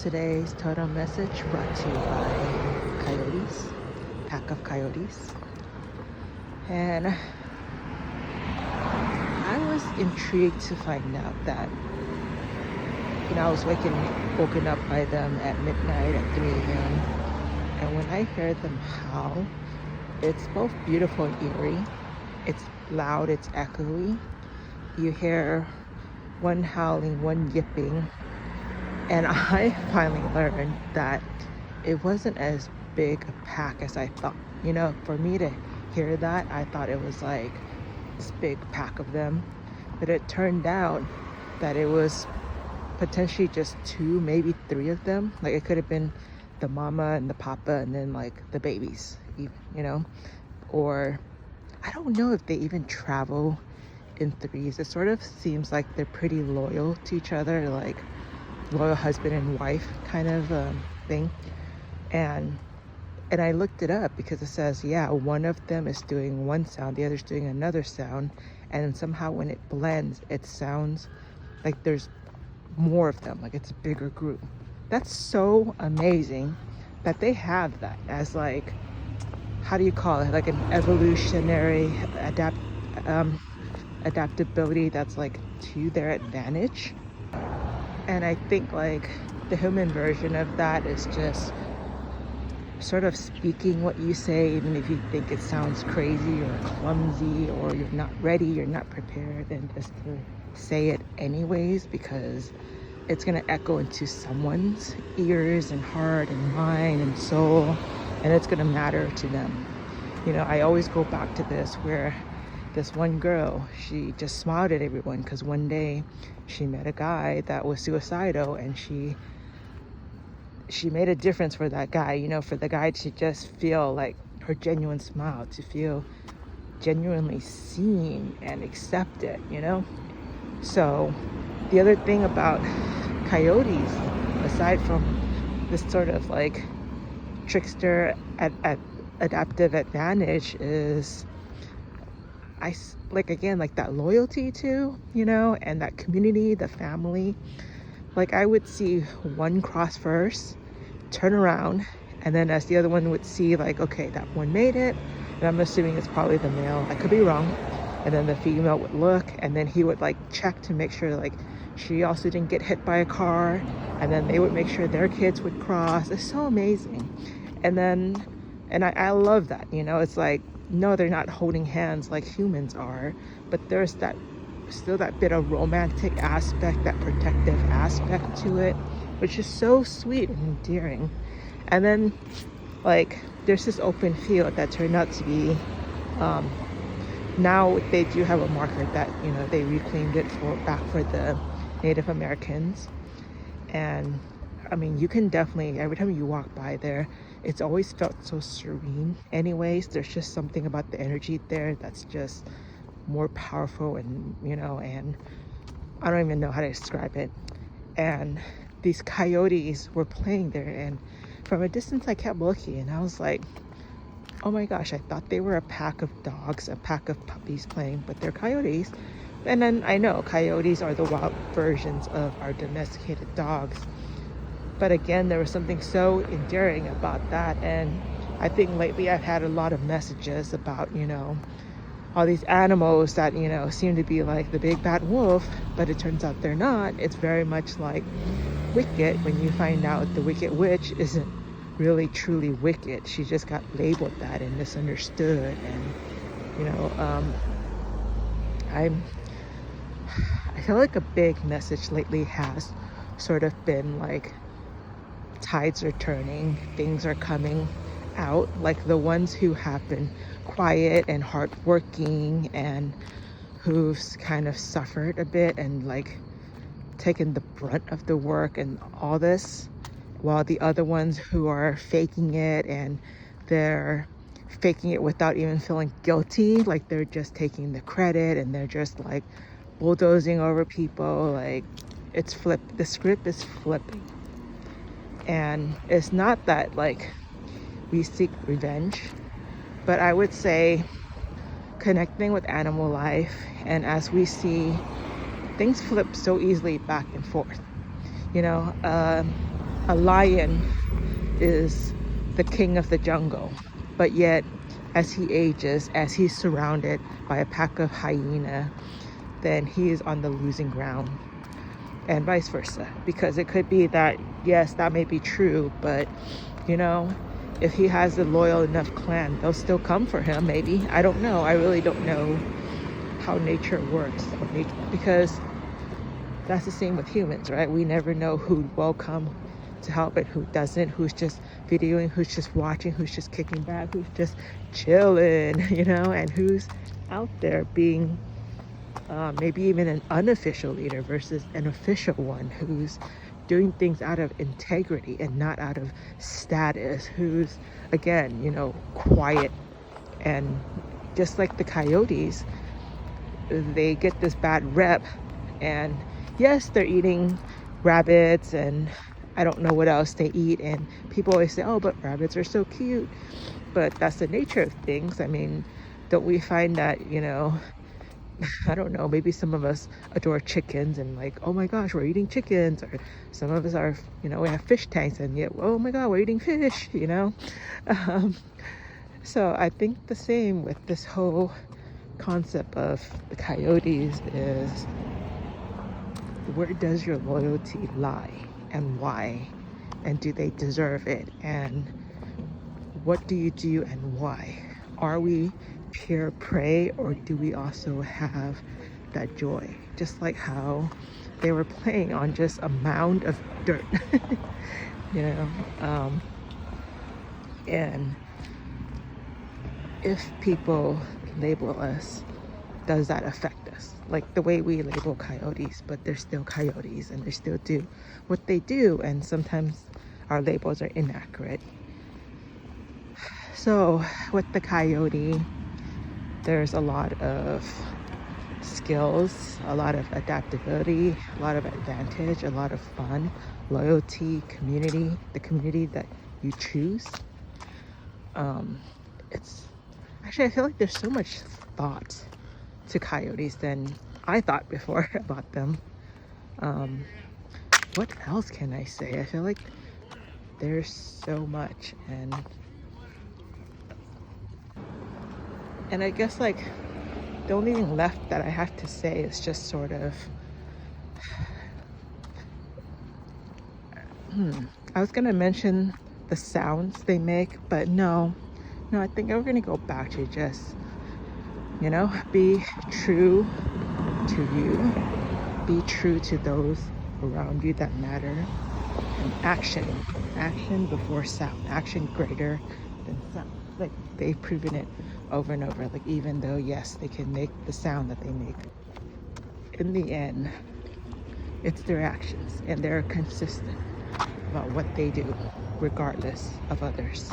Today's totem message brought to you by coyotes, pack of coyotes. And I was intrigued to find out that, I was woken up by them at midnight at 3 a.m. And when I heard them howl, it's both beautiful and eerie. It's loud, it's echoey. You hear one howling, one yipping. And I finally learned that it wasn't as big a pack as I thought. For me to hear that, I thought it was like this big pack of them. But it turned out that it was potentially just 2, maybe 3 of them. Like it could have been the mama and the papa and then like the babies, Or I don't know if they even travel in threes. It sort of seems like they're pretty loyal to each other, like loyal husband and wife kind of thing. And I looked it up because it says, one of them is doing one sound, the other's doing another sound, and somehow when it blends, it sounds like there's more of them, like it's a bigger group. That's so amazing that they have that as like, how do you call it? Like an evolutionary adaptability that's like to their advantage. And I think like the human version of that is just sort of speaking what you say, even if you think it sounds crazy or clumsy or you're not ready, you're not prepared, and just to say it anyways because it's going to echo into someone's ears and heart and mind and soul, and it's going to matter to them. I always go back to this where this one girl, she just smiled at everyone because one day she met a guy that was suicidal, and she made a difference for that guy, for the guy to just feel like her genuine smile, to feel genuinely seen and accepted, So the other thing about coyotes, aside from this sort of like trickster adaptive advantage, is like that loyalty to, and that community, the family. Like I would see one cross first, turn around, and then as the other one would see like, okay, that one made it, and I'm assuming it's probably the male, I could be wrong, and then the female would look, and then he would like check to make sure like she also didn't get hit by a car, and then they would make sure their kids would cross. It's so amazing. And I love that, it's like, no, they're not holding hands like humans are, but there's still that bit of romantic aspect, that protective aspect to it, which is so sweet and endearing. And then like there's this open field that turned out to be now they do have a marker that they reclaimed it back for the Native Americans. And I mean, you can definitely, every time you walk by there, it's always felt so serene anyways. There's just something about the energy there that's just more powerful, and and I don't even know how to describe it. And these coyotes were playing there, and from a distance I kept looking, and I was like, oh my gosh, I thought they were a pack of dogs, a pack of puppies playing, but they're coyotes. And then I know coyotes are the wild versions of our domesticated dogs, but again, there was something so endearing about that. And I think lately I've had a lot of messages about all these animals that seem to be like the big bad wolf, but it turns out they're not. It's very much like Wicked, when you find out the Wicked Witch isn't really truly wicked. She just got labeled that and misunderstood. And I feel like a big message lately has sort of been like, tides are turning, things are coming out, like the ones who have been quiet and hardworking and who've kind of suffered a bit and like taken the brunt of the work and all this, while the other ones who are faking it, and they're faking it without even feeling guilty, like they're just taking the credit and they're just like bulldozing over people. Like it's flipped, the script is flipping. And it's not that like we seek revenge, but I would say connecting with animal life, and as we see things flip so easily back and forth, a lion is the king of the jungle, but yet as he ages, as he's surrounded by a pack of hyena, then he is on the losing ground, and vice versa. Because it could be that, yes, that may be true, but you know, if he has a loyal enough clan, they'll still come for him, maybe. I don't know. I really don't know how nature works, because that's the same with humans, right? We never know who will come to help and who doesn't, who's just videoing, who's just watching, who's just kicking back, who's just chilling, you know, and who's out there being maybe even an unofficial leader versus an official one, who's doing things out of integrity and not out of status, who's, again, you know, quiet. And just like the coyotes, they get this bad rep, and yes, they're eating rabbits and I don't know what else they eat, and people always say, oh, but rabbits are so cute. But that's the nature of things. I mean, don't we find that, you know, I don't know, maybe some of us adore chickens and like, oh my gosh, we're eating chickens, or some of us are, you know, we have fish tanks and yet, oh my god, we're eating fish, you know. So I think the same with this whole concept of the coyotes is, where does your loyalty lie and why, and do they deserve it, and what do you do and why? Are we pure prey, or do we also have that joy? Just like how they were playing on just a mound of dirt. You know, and if people label us, does that affect us? Like the way we label coyotes, but they're still coyotes and they still do what they do, and sometimes our labels are inaccurate. So with the coyote, there's a lot of skills, a lot of adaptability, a lot of advantage, a lot of fun, loyalty, community, the community that you choose. It's actually, I feel like there's so much thought to coyotes than I thought before about them. What else can I say? I feel like there's so much, and I guess like the only thing left that I have to say is just sort of I was gonna mention the sounds they make, but no, I think we're gonna go back to just, you know, be true to you, be true to those around you that matter, and action before sound, action greater than sound. Like they've proven it over and over. Like even though, yes, they can make the sound that they make, in the end, it's their actions, and they're consistent about what they do regardless of others.